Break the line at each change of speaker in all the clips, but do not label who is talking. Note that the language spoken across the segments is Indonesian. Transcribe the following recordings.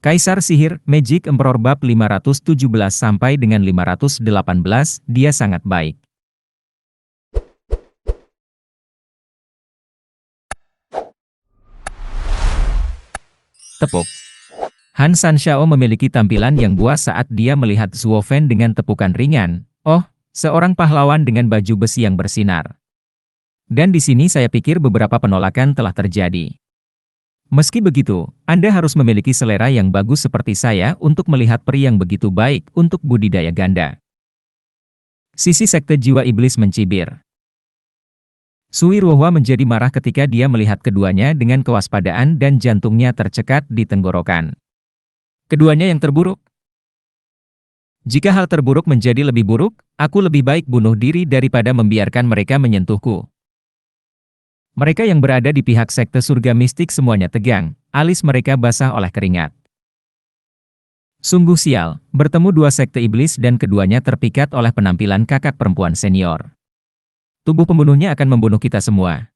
Kaisar Sihir, Magic Emperor bab 517 sampai dengan 518, dia sangat baik. Tepuk. Han Sanshao memiliki tampilan yang buas saat dia melihat Zhuo Fen dengan tepukan ringan. Oh, seorang pahlawan dengan baju besi yang bersinar. Dan di sini saya pikir beberapa penolakan telah terjadi. Meski begitu, Anda harus memiliki selera yang bagus seperti saya untuk melihat peri yang begitu baik untuk budidaya ganda. Sisi sekte jiwa iblis mencibir. Sui Ruohua menjadi marah ketika dia melihat keduanya dengan kewaspadaan dan jantungnya tercekat di tenggorokan. Keduanya yang terburuk. Jika hal terburuk menjadi lebih buruk, aku lebih baik bunuh diri daripada membiarkan mereka menyentuhku. Mereka yang berada di pihak sekte surga mistik semuanya tegang, alis mereka basah oleh keringat. Sungguh sial, bertemu dua sekte iblis dan keduanya terpikat oleh penampilan kakak perempuan senior. Tubuh pembunuhnya akan membunuh kita semua.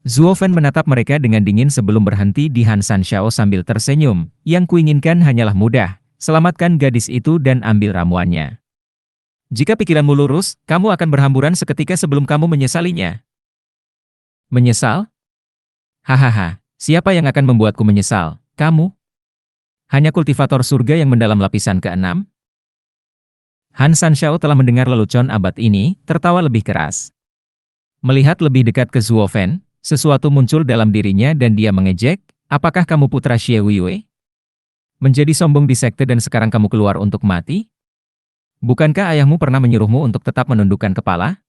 Zhuo Fen menatap mereka dengan dingin sebelum berhenti di Han Sanshao sambil tersenyum. Yang kuinginkan hanyalah mudah, selamatkan gadis itu dan ambil ramuannya. Jika pikiranmu lurus, kamu akan berhamburan seketika sebelum kamu menyesalinya. Menyesal? Hahaha, siapa yang akan membuatku menyesal? Kamu? Hanya kultivator surga yang mendalam lapisan ke-6? Han Sanshao telah mendengar lelucon abad ini, tertawa lebih keras. Melihat lebih dekat ke Zhuo Fen, sesuatu muncul dalam dirinya dan dia mengejek, apakah kamu putra Xie Weiwei? Menjadi sombong di sekte dan sekarang kamu keluar untuk mati? Bukankah ayahmu pernah menyuruhmu untuk tetap menundukkan kepala?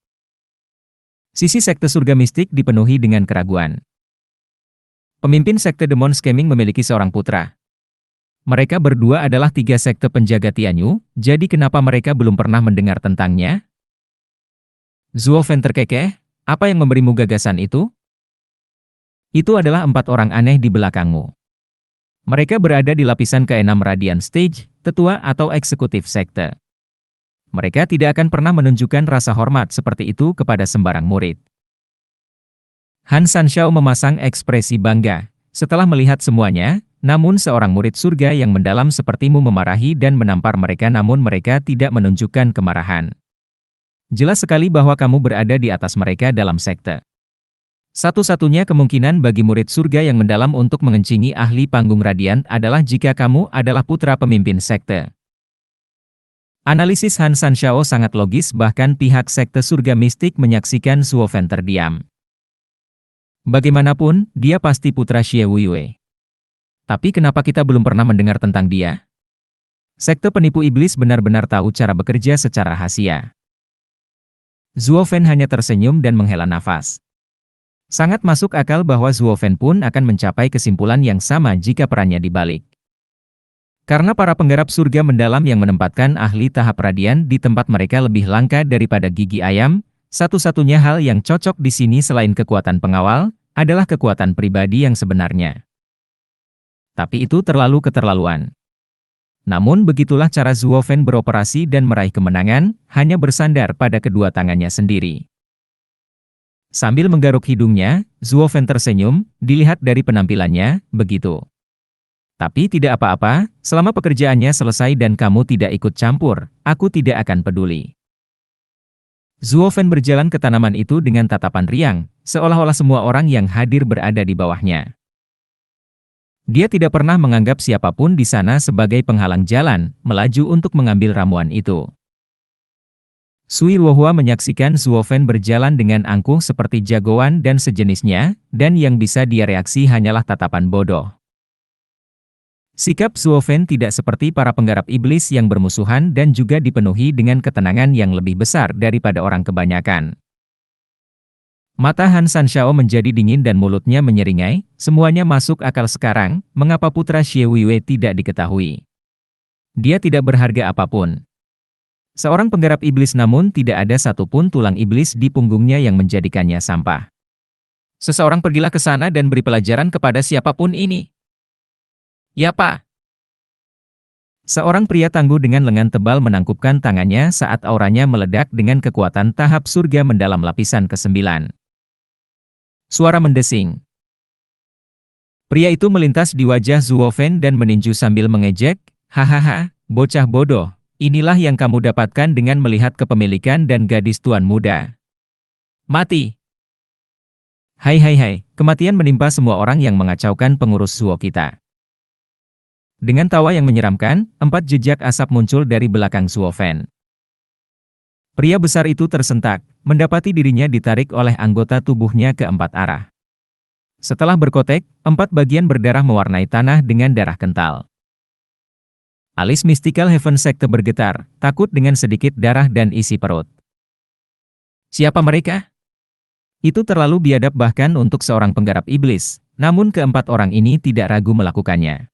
Sisi sekte surga mistik dipenuhi dengan keraguan. Pemimpin sekte Demon Scamming memiliki seorang putra. Mereka berdua adalah tiga sekte penjaga Tianyu, jadi kenapa mereka belum pernah mendengar tentangnya? Zhuo Fen terkekeh, apa yang memberimu gagasan itu? Itu adalah 4 orang aneh di belakangmu. Mereka berada di lapisan ke-6 Radiant Stage, tetua atau eksekutif sekte. Mereka tidak akan pernah menunjukkan rasa hormat seperti itu kepada sembarang murid. Han Sanshao memasang ekspresi bangga. Setelah melihat semuanya, namun seorang murid surga yang mendalam sepertimu memarahi dan menampar mereka namun mereka tidak menunjukkan kemarahan. Jelas sekali bahwa kamu berada di atas mereka dalam sekte. Satu-satunya kemungkinan bagi murid surga yang mendalam untuk mengencingi ahli panggung radiant adalah jika kamu adalah putra pemimpin sekte. Analisis Han Sanshao sangat logis bahkan pihak sekte surga mistik menyaksikan Zhuo Fen terdiam. Bagaimanapun, dia pasti putra Xie Weiwei. Tapi kenapa kita belum pernah mendengar tentang dia? Sekte penipu iblis benar-benar tahu cara bekerja secara rahasia. Zhuo Fen hanya tersenyum dan menghela nafas. Sangat masuk akal bahwa Zhuo Fen pun akan mencapai kesimpulan yang sama jika perannya dibalik. Karena para penggarap surga mendalam yang menempatkan ahli tahap radian di tempat mereka lebih langka daripada gigi ayam, satu-satunya hal yang cocok di sini selain kekuatan pengawal, adalah kekuatan pribadi yang sebenarnya. Tapi itu terlalu keterlaluan. Namun begitulah cara Zhuo Fen beroperasi dan meraih kemenangan, hanya bersandar pada kedua tangannya sendiri. Sambil menggaruk hidungnya, Zhuo Fen tersenyum, dilihat dari penampilannya, begitu. Tapi tidak apa-apa, selama pekerjaannya selesai dan kamu tidak ikut campur, aku tidak akan peduli. Zhuo Fen berjalan ke tanaman itu dengan tatapan riang, seolah-olah semua orang yang hadir berada di bawahnya. Dia tidak pernah menganggap siapapun di sana sebagai penghalang jalan, melaju untuk mengambil ramuan itu. Sui Ruohua menyaksikan Zhuo Fen berjalan dengan angkuh seperti jagoan dan sejenisnya, dan yang bisa dia reaksi hanyalah tatapan bodoh. Sikap Zhuo Fen tidak seperti para penggarap iblis yang bermusuhan dan juga dipenuhi dengan ketenangan yang lebih besar daripada orang kebanyakan. Mata Han Sanshao menjadi dingin dan mulutnya menyeringai, semuanya masuk akal sekarang, mengapa putra Xie Weiwei tidak diketahui. Dia tidak berharga apapun. Seorang penggarap iblis namun tidak ada satupun tulang iblis di punggungnya yang menjadikannya sampah. Seseorang pergilah ke sana dan beri pelajaran kepada siapapun ini. Ya Pak. Seorang pria tangguh dengan lengan tebal menangkupkan tangannya saat auranya meledak dengan kekuatan tahap surga mendalam lapisan ke-9. Suara mendesing. Pria itu melintas di wajah Zuo Fen dan meninju sambil mengejek, hahaha, bocah bodoh, inilah yang kamu dapatkan dengan melihat kepemilikan dan gadis tuan muda. Mati! Hai hai hai, kematian menimpa semua orang yang mengacaukan pengurus Zuo kita. Dengan tawa yang menyeramkan, 4 jejak asap muncul dari belakang Zuo Fen. Pria besar itu tersentak, mendapati dirinya ditarik oleh anggota tubuhnya ke 4 arah. Setelah berkotek, 4 bagian berdarah mewarnai tanah dengan darah kental. Alis Mystical Heaven Sekte bergetar, takut dengan sedikit darah dan isi perut. Siapa mereka? Itu terlalu biadab bahkan untuk seorang penggarap iblis, namun keempat orang ini tidak ragu melakukannya.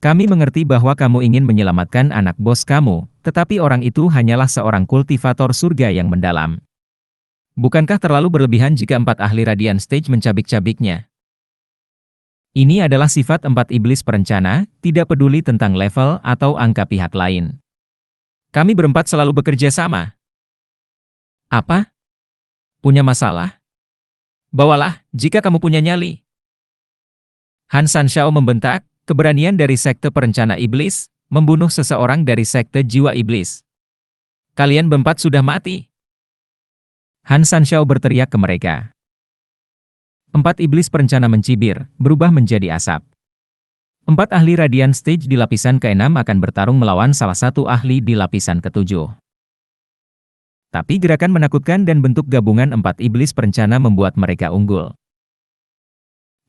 Kami mengerti bahwa kamu ingin menyelamatkan anak bos kamu, tetapi orang itu hanyalah seorang kultivator surga yang mendalam. Bukankah terlalu berlebihan jika 4 ahli Radiant Stage mencabik-cabiknya? Ini adalah sifat 4 iblis perencana, tidak peduli tentang level atau angka pihak lain. Kami berempat selalu bekerja sama. Apa? Punya masalah? Bawalah, jika kamu punya nyali. Han Sanshao membentak. Keberanian dari sekte perencana iblis, membunuh seseorang dari sekte jiwa iblis. Kalian berempat sudah mati. Han Sanshao berteriak ke mereka. 4 iblis perencana mencibir, berubah menjadi asap. 4 ahli Radiant Stage di lapisan ke-6 akan bertarung melawan salah satu ahli di lapisan ke-7. Tapi gerakan menakutkan dan bentuk gabungan 4 iblis perencana membuat mereka unggul.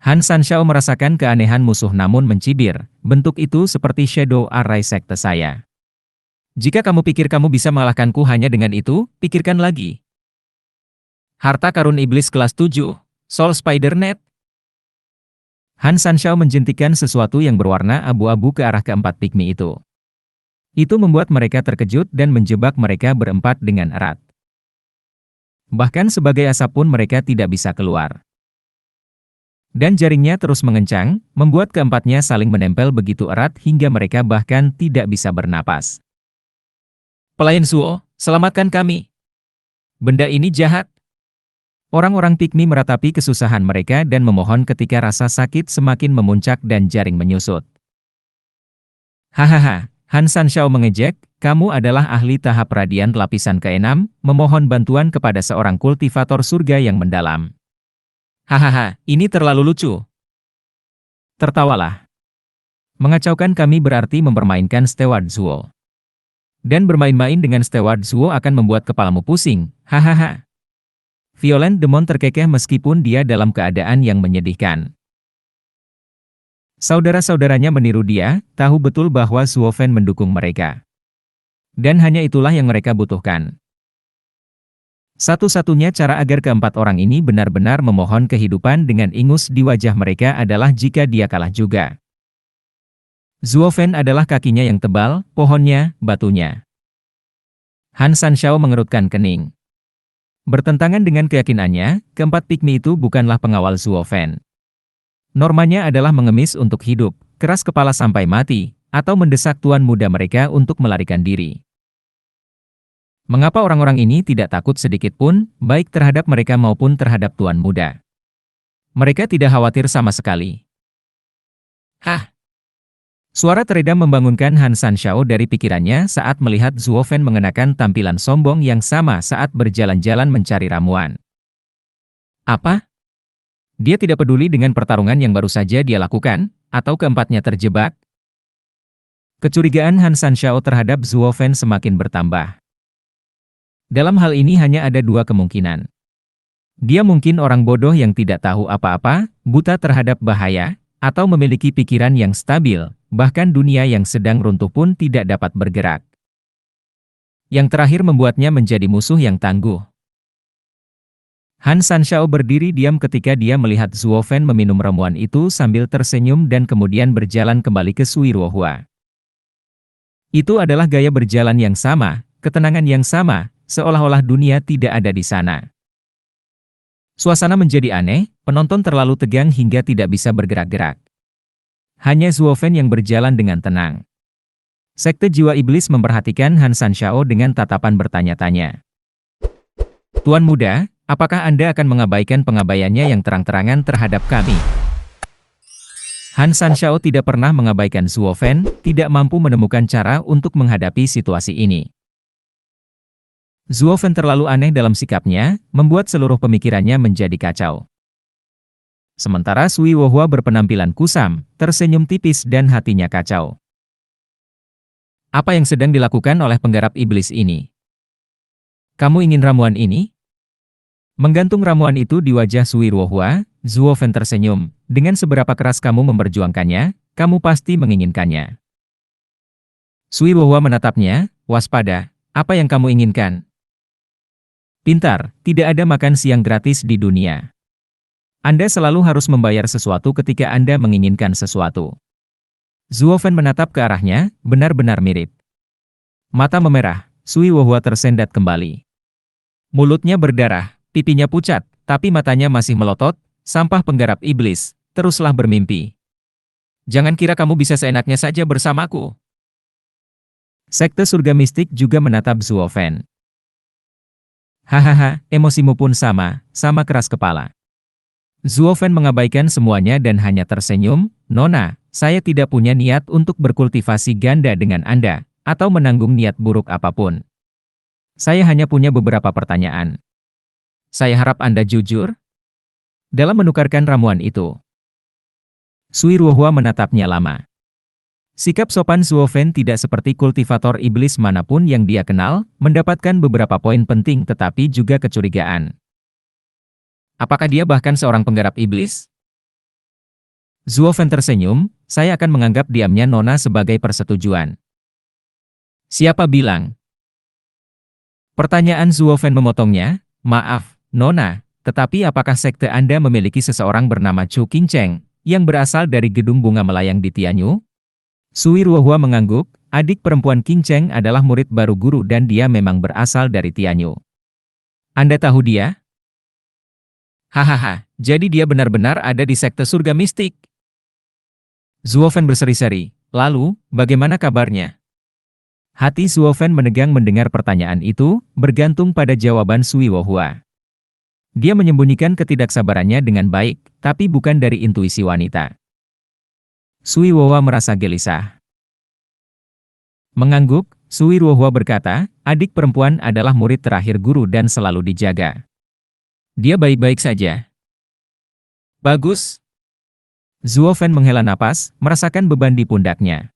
Han Sanshao merasakan keanehan musuh namun mencibir, bentuk itu seperti Shadow Array sekte saya. Jika kamu pikir kamu bisa mengalahkanku hanya dengan itu, pikirkan lagi. Harta karun iblis kelas 7, Soul Spider Net. Han Sanshao menjentikan sesuatu yang berwarna abu-abu ke arah keempat pigmi itu. Itu membuat mereka terkejut dan menjebak mereka berempat dengan erat. Bahkan sebagai asap pun mereka tidak bisa keluar. Dan jaringnya terus mengencang, membuat keempatnya saling menempel begitu erat hingga mereka bahkan tidak bisa bernapas. Pelayan Zuo, selamatkan kami. Benda ini jahat. Orang-orang pigmi meratapi kesusahan mereka dan memohon ketika rasa sakit semakin memuncak dan jaring menyusut. Hahaha, Han Sanshao mengejek, kamu adalah ahli tahap radian lapisan ke-6, memohon bantuan kepada seorang kultivator surga yang mendalam. Hahaha, ini terlalu lucu. Tertawalah. Mengacaukan kami berarti mempermainkan Steward Zuo. Dan bermain-main dengan Steward Zuo akan membuat kepalamu pusing, hahaha. Violent Demon terkekeh meskipun dia dalam keadaan yang menyedihkan. Saudara-saudaranya meniru dia, tahu betul bahwa Zuo Fen mendukung mereka. Dan hanya itulah yang mereka butuhkan. Satu-satunya cara agar keempat orang ini benar-benar memohon kehidupan dengan ingus di wajah mereka adalah jika dia kalah juga. Zuo Fen adalah kakinya yang tebal, pohonnya, batunya. Han Sanshao mengerutkan kening. Bertentangan dengan keyakinannya, keempat pigmi itu bukanlah pengawal Zuo Fen. Normanya adalah mengemis untuk hidup, keras kepala sampai mati, atau mendesak tuan muda mereka untuk melarikan diri. Mengapa orang-orang ini tidak takut sedikit pun, baik terhadap mereka maupun terhadap tuan muda? Mereka tidak khawatir sama sekali. Hah! Suara teredam membangunkan Han Sanshao dari pikirannya saat melihat Zuo Fen mengenakan tampilan sombong yang sama saat berjalan-jalan mencari ramuan. Apa? Dia tidak peduli dengan pertarungan yang baru saja dia lakukan, atau keempatnya terjebak? Kecurigaan Han Sanshao terhadap Zuo Fen semakin bertambah. Dalam hal ini hanya ada 2 kemungkinan. Dia mungkin orang bodoh yang tidak tahu apa-apa, buta terhadap bahaya, atau memiliki pikiran yang stabil, bahkan dunia yang sedang runtuh pun tidak dapat bergerak. Yang terakhir membuatnya menjadi musuh yang tangguh. Han Sanshao berdiri diam ketika dia melihat Zuo Fen meminum ramuan itu sambil tersenyum dan kemudian berjalan kembali ke Sui Ruohua. Itu adalah gaya berjalan yang sama, ketenangan yang sama, seolah-olah dunia tidak ada di sana. Suasana menjadi aneh, penonton terlalu tegang hingga tidak bisa bergerak-gerak. Hanya Zuo Fen yang berjalan dengan tenang. Sekte Jiwa Iblis memperhatikan Han Sanshao dengan tatapan bertanya-tanya. Tuan muda, apakah Anda akan mengabaikan pengabaiannya yang terang-terangan terhadap kami? Han Sanshao tidak pernah mengabaikan Zhuo Fen, tidak mampu menemukan cara untuk menghadapi situasi ini. Zhuo Fen terlalu aneh dalam sikapnya, membuat seluruh pemikirannya menjadi kacau. Sementara Sui Wohua berpenampilan kusam, tersenyum tipis dan hatinya kacau. Apa yang sedang dilakukan oleh penggarap iblis ini? Kamu ingin ramuan ini? Menggantung ramuan itu di wajah Sui Wohua, Zhuo Fen tersenyum. Dengan seberapa keras kamu memperjuangkannya, kamu pasti menginginkannya. Sui Wohua menatapnya, waspada. Apa yang kamu inginkan? Pintar, tidak ada makan siang gratis di dunia. Anda selalu harus membayar sesuatu ketika Anda menginginkan sesuatu. Zhuo Fen menatap ke arahnya, benar-benar mirip. Mata memerah, Sui Wohua tersendat kembali. Mulutnya berdarah, pipinya pucat, tapi matanya masih melotot, sampah penggarap iblis, teruslah bermimpi. Jangan kira kamu bisa seenaknya saja bersamaku. Sekte surga mistik juga menatap Zhuo Fen. Hahaha, emosimu pun sama keras kepala. Zhuo Fen mengabaikan semuanya dan hanya tersenyum, Nona, saya tidak punya niat untuk berkultivasi ganda dengan Anda, atau menanggung niat buruk apapun. Saya hanya punya beberapa pertanyaan. Saya harap Anda jujur dalam menukarkan ramuan itu. Sui Wohua menatapnya lama. Sikap sopan Zhuo Fen tidak seperti kultivator iblis manapun yang dia kenal, mendapatkan beberapa poin penting tetapi juga kecurigaan. Apakah dia bahkan seorang penggarap iblis? Zhuo Fen tersenyum, saya akan menganggap diamnya Nona sebagai persetujuan. Siapa bilang? Pertanyaan Zhuo Fen memotongnya, maaf, Nona, tetapi apakah sekte Anda memiliki seseorang bernama Chu Qingcheng, yang berasal dari gedung bunga melayang di Tianyu? Sui Wohua mengangguk, adik perempuan Qingcheng adalah murid baru guru dan dia memang berasal dari Tianyu. Anda tahu dia? Hahaha, jadi dia benar-benar ada di sekte surga mistik. Zhuo Fen berseri-seri, lalu, bagaimana kabarnya? Hati Zhuo Fen menegang mendengar pertanyaan itu, bergantung pada jawaban Sui Wohua. Dia menyembunyikan ketidaksabarannya dengan baik, tapi bukan dari intuisi wanita. Sui Wohua merasa gelisah. Mengangguk, Sui Wohua berkata, adik perempuan adalah murid terakhir guru dan selalu dijaga. Dia baik-baik saja. Bagus. Zhuo Fen menghela napas, merasakan beban di pundaknya.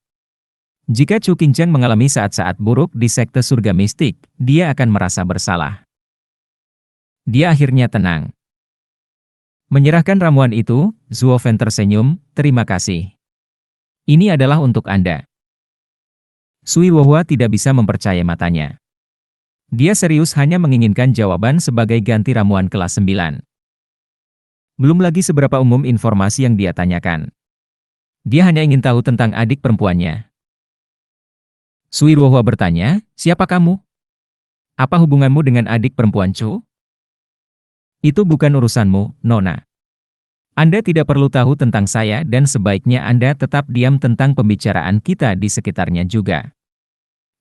Jika Chu Qingcheng mengalami saat-saat buruk di sekte surga mistik, dia akan merasa bersalah. Dia akhirnya tenang. Menyerahkan ramuan itu, Zhuo Fen tersenyum, terima kasih. Ini adalah untuk Anda. Sui Wohua tidak bisa mempercayai matanya. Dia serius hanya menginginkan jawaban sebagai ganti ramuan kelas 9. Belum lagi seberapa umum informasi yang dia tanyakan. Dia hanya ingin tahu tentang adik perempuannya. Sui Wohua bertanya, siapa kamu? Apa hubunganmu dengan adik perempuan Chu? Itu bukan urusanmu, Nona. Anda tidak perlu tahu tentang saya dan sebaiknya Anda tetap diam tentang pembicaraan kita di sekitarnya juga.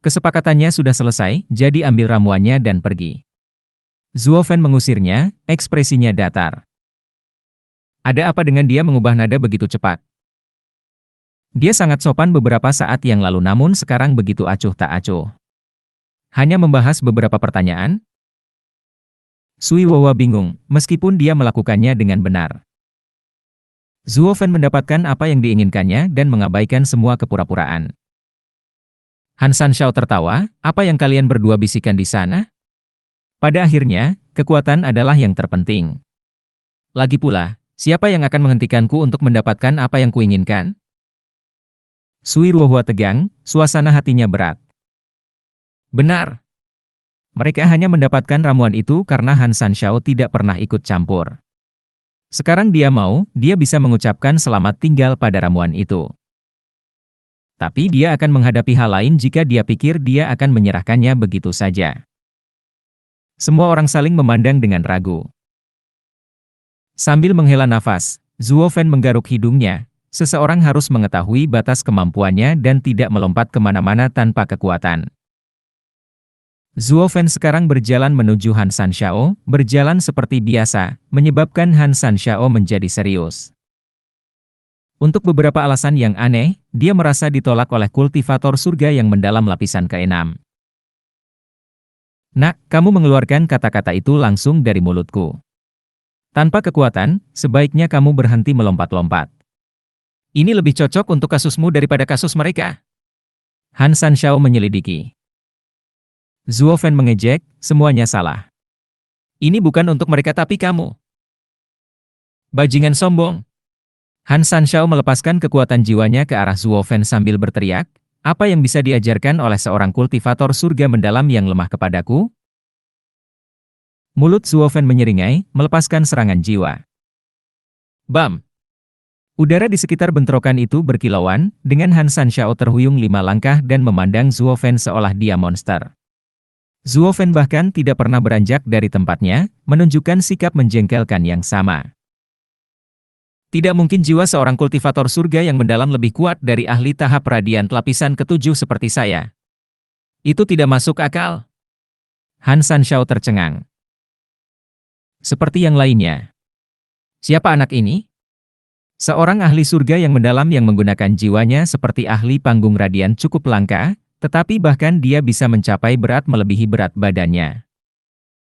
Kesepakatannya sudah selesai, jadi ambil ramuannya dan pergi. Zhuo Fen mengusirnya, ekspresinya datar. Ada apa dengan dia mengubah nada begitu cepat? Dia sangat sopan beberapa saat yang lalu namun sekarang begitu acuh tak acuh. Hanya membahas beberapa pertanyaan? Sui Wohua bingung, meskipun dia melakukannya dengan benar. Zhuo Fen mendapatkan apa yang diinginkannya dan mengabaikan semua kepura-puraan. Han Sanshao tertawa, apa yang kalian berdua bisikan di sana? Pada akhirnya, kekuatan adalah yang terpenting. Lagi pula, siapa yang akan menghentikanku untuk mendapatkan apa yang kuinginkan? Sui Wohua tegang, suasana hatinya berat. Benar. Mereka hanya mendapatkan ramuan itu karena Han Sanshao tidak pernah ikut campur. Sekarang dia bisa mengucapkan selamat tinggal pada ramuan itu. Tapi dia akan menghadapi hal lain jika dia pikir dia akan menyerahkannya begitu saja. Semua orang saling memandang dengan ragu. Sambil menghela nafas, Zhuo Fen menggaruk hidungnya. Seseorang harus mengetahui batas kemampuannya dan tidak melompat kemana-mana tanpa kekuatan. Zhuo Fen sekarang berjalan menuju Han Sanshao, berjalan seperti biasa, menyebabkan Han Sanshao menjadi serius. Untuk beberapa alasan yang aneh, dia merasa ditolak oleh kultivator surga yang mendalam lapisan keenam. Nak, kamu mengeluarkan kata-kata itu langsung dari mulutku. Tanpa kekuatan, sebaiknya kamu berhenti melompat-lompat. Ini lebih cocok untuk kasusmu daripada kasus mereka. Han Sanxiao menyelidiki. Zuo Fen mengejek, semuanya salah. Ini bukan untuk mereka tapi kamu. Bajingan sombong. Han Sanxiao melepaskan kekuatan jiwanya ke arah Zuo Fen sambil berteriak, apa yang bisa diajarkan oleh seorang kultivator surga mendalam yang lemah kepadaku? Mulut Zuo Fen menyeringai, melepaskan serangan jiwa. Bam! Udara di sekitar bentrokan itu berkilauan, dengan Han Sanxiao terhuyung 5 langkah dan memandang Zuo Fen seolah dia monster. Zuo Fen bahkan tidak pernah beranjak dari tempatnya, menunjukkan sikap menjengkelkan yang sama. Tidak mungkin jiwa seorang kultivator surga yang mendalam lebih kuat dari ahli tahap radiant lapisan ke-7 seperti saya. Itu tidak masuk akal. Han Sanxiao tercengang. Seperti yang lainnya. Siapa anak ini? Seorang ahli surga yang mendalam yang menggunakan jiwanya seperti ahli panggung radian cukup langka, tetapi bahkan dia bisa mencapai berat melebihi berat badannya.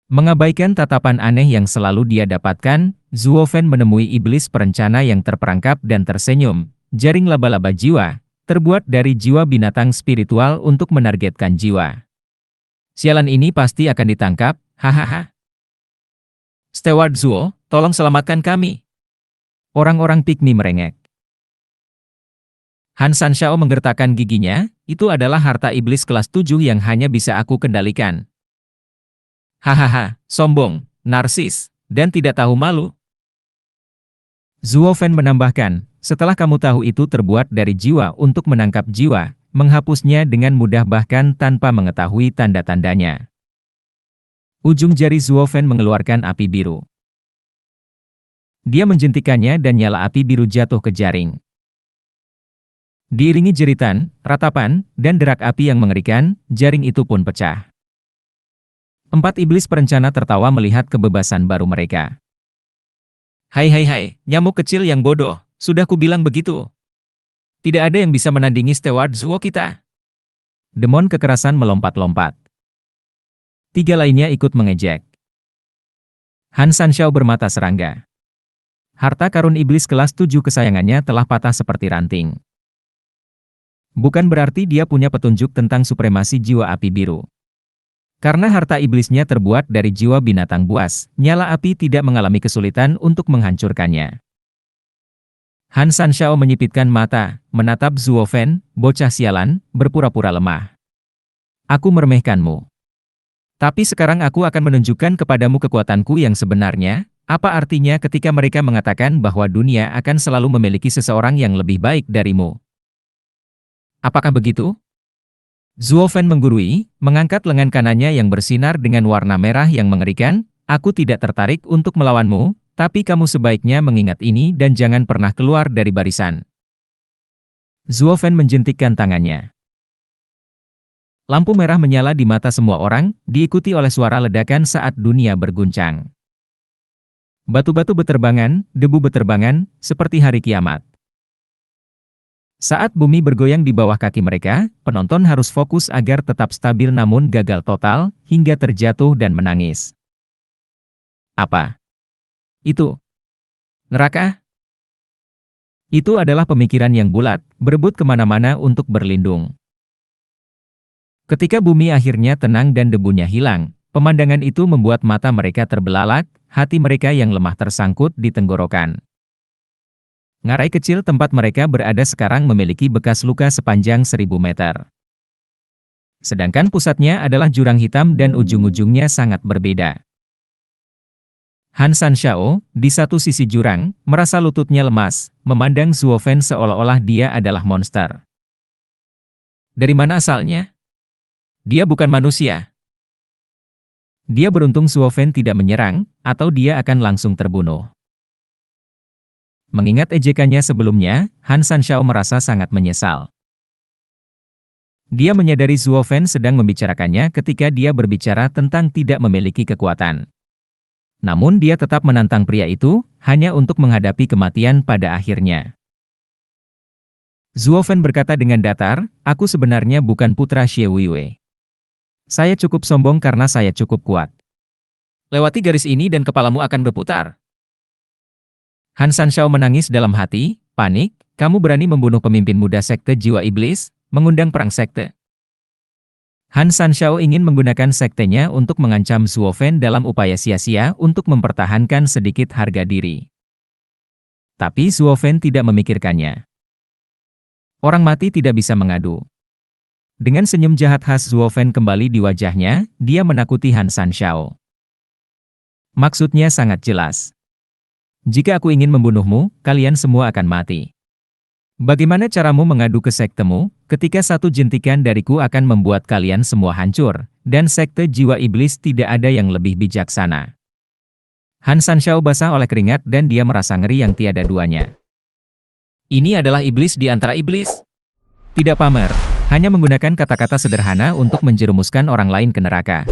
Mengabaikan tatapan aneh yang selalu dia dapatkan, Zuo Fen menemui iblis perencana yang terperangkap dan tersenyum, jaring laba-laba jiwa, terbuat dari jiwa binatang spiritual untuk menargetkan jiwa. Sialan ini pasti akan ditangkap, hahaha. Steward Zuo, tolong selamatkan kami. Orang-orang Pigmi merengek. Han Sanxiao menggertakkan giginya, itu adalah harta iblis kelas 7 yang hanya bisa aku kendalikan. Hahaha, sombong, narsis, dan tidak tahu malu. Zuo Fen menambahkan, setelah kamu tahu itu terbuat dari jiwa untuk menangkap jiwa, menghapusnya dengan mudah bahkan tanpa mengetahui tanda-tandanya. Ujung jari Zuo Fen mengeluarkan api biru. Dia menjentikannya dan nyala api biru jatuh ke jaring. Diiringi jeritan, ratapan, dan derak api yang mengerikan, jaring itu pun pecah. 4 iblis perencana tertawa melihat kebebasan baru mereka. Hai, nyamuk kecil yang bodoh, sudah kubilang begitu. Tidak ada yang bisa menandingi Steward Zuo kita. Demon kekerasan melompat-lompat. 3 lainnya ikut mengejek. Han Sanxiao bermata serangga. Harta karun iblis kelas 7 kesayangannya telah patah seperti ranting. Bukan berarti dia punya petunjuk tentang supremasi jiwa api biru. Karena harta iblisnya terbuat dari jiwa binatang buas, nyala api tidak mengalami kesulitan untuk menghancurkannya. Han Sanxiao menyipitkan mata, menatap Zuo Fen, bocah sialan, berpura-pura lemah. Aku meremehkanmu. Tapi sekarang aku akan menunjukkan kepadamu kekuatanku yang sebenarnya. Apa artinya ketika mereka mengatakan bahwa dunia akan selalu memiliki seseorang yang lebih baik darimu? Apakah begitu? Zuo Fen menggurui, mengangkat lengan kanannya yang bersinar dengan warna merah yang mengerikan. Aku tidak tertarik untuk melawanmu, tapi kamu sebaiknya mengingat ini dan jangan pernah keluar dari barisan. Zuo Fen menjentikkan tangannya. Lampu merah menyala di mata semua orang, diikuti oleh suara ledakan saat dunia berguncang. Batu-batu beterbangan, debu beterbangan, seperti hari kiamat. Saat bumi bergoyang di bawah kaki mereka, penonton harus fokus agar tetap stabil namun gagal total, hingga terjatuh dan menangis. Apa? Itu? Neraka? Itu adalah pemikiran yang bulat, berebut kemana-mana untuk berlindung. Ketika bumi akhirnya tenang dan debunya hilang, pemandangan itu membuat mata mereka terbelalak, hati mereka yang lemah tersangkut di tenggorokan. Ngarai kecil tempat mereka berada sekarang memiliki bekas luka sepanjang 1000 meter. Sedangkan pusatnya adalah jurang hitam dan ujung-ujungnya sangat berbeda. Han Sanxiao, di satu sisi jurang, merasa lututnya lemas, memandang Zuo Fen seolah-olah dia adalah monster. Dari mana asalnya? Dia bukan manusia. Dia beruntung Zuo Fen tidak menyerang, atau dia akan langsung terbunuh. Mengingat ejekannya sebelumnya, Han Sanxiao merasa sangat menyesal. Dia menyadari Zuo Fen sedang membicarakannya ketika dia berbicara tentang tidak memiliki kekuatan. Namun dia tetap menantang pria itu, hanya untuk menghadapi kematian pada akhirnya. Zuo Fen berkata dengan datar, aku sebenarnya bukan putra Xie Weiwei. Saya cukup sombong karena saya cukup kuat. Lewati garis ini dan kepalamu akan berputar. Han Sanshao menangis dalam hati, panik, kamu berani membunuh pemimpin muda sekte jiwa iblis, mengundang perang sekte. Han Sanshao ingin menggunakan sektenya untuk mengancam Zuo Fen dalam upaya sia-sia untuk mempertahankan sedikit harga diri. Tapi Zuo Fen tidak memikirkannya. Orang mati tidak bisa mengadu. Dengan senyum jahat khas Zuo Fen kembali di wajahnya, dia menakuti Han Sanshao. Maksudnya sangat jelas. Jika aku ingin membunuhmu, kalian semua akan mati. Bagaimana caramu mengadu ke sektemu, ketika satu jentikan dariku akan membuat kalian semua hancur, dan sekte jiwa iblis tidak ada yang lebih bijaksana. Han Sanshao basah oleh keringat dan dia merasa ngeri yang tiada duanya. Ini adalah iblis di antara iblis. Tidak pamer, hanya menggunakan kata-kata sederhana untuk menjerumuskan orang lain ke neraka.